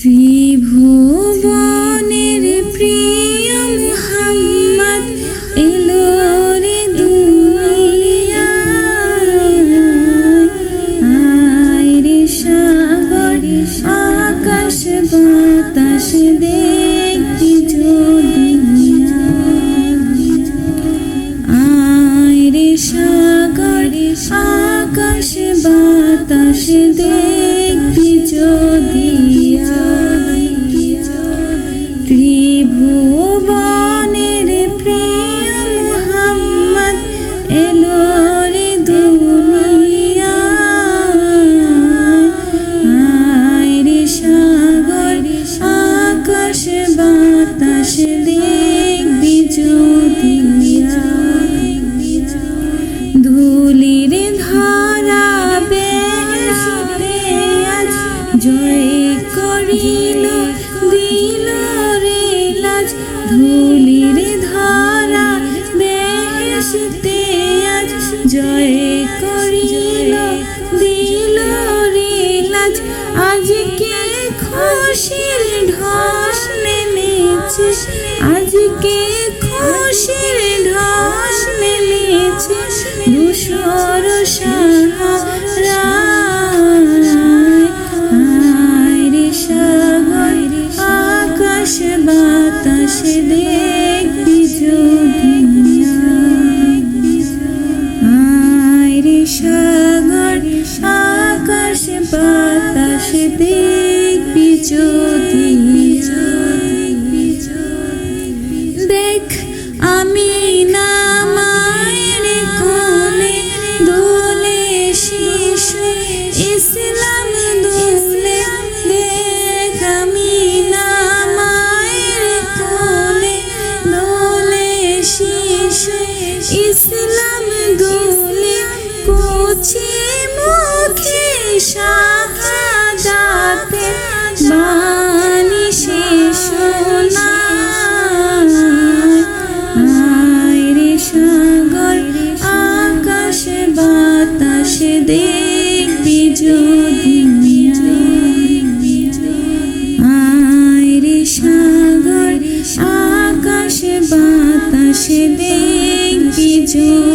ত্রিভুবনের প্রিয় মুহাম্মদ এলো রে দুনিয়ায়, আয় রে সাগর আকাশ বাতাস দেখবি যদি আয় রে সাগর আকাশ বাতাস দেখবি যদি ত্রিভুবনের প্রিয় মুহাম্মদ এলো রে দুনিয়ায়, আয় রে সাগর আকাশ বাতাস দেখবি যদি ধুলির ধরা বেহেশতে আজ জয় করিল দিল রে লাজ, ধুলির ধরা বেহেশতে আজ জয় করিল দিল রে লাজ, আজকে খুশির ঢল নেমেছে, আজকে খুশির ঢল নেমেছে ধূসর সাহারায়, আয় রে সাগর আকাশ বাতাস দেখবি যদি আয় রে সাগর আকাশ বাতাস দেখবি যদি দেখ আমিনা মায়ের কোলে দোলে শিশু ইসলাম দোলে, দেখ আমিনা মায়ের কোলে দোলে শিশু ইসলাম দোলে, কচি মুখে শাহাদাতে বাণী সে শোনায়, আয় রে সাগর আকাশ বাতাস দেখবি যদি আয় রে সাগর আকাশ বাতাস দেখবি যদি।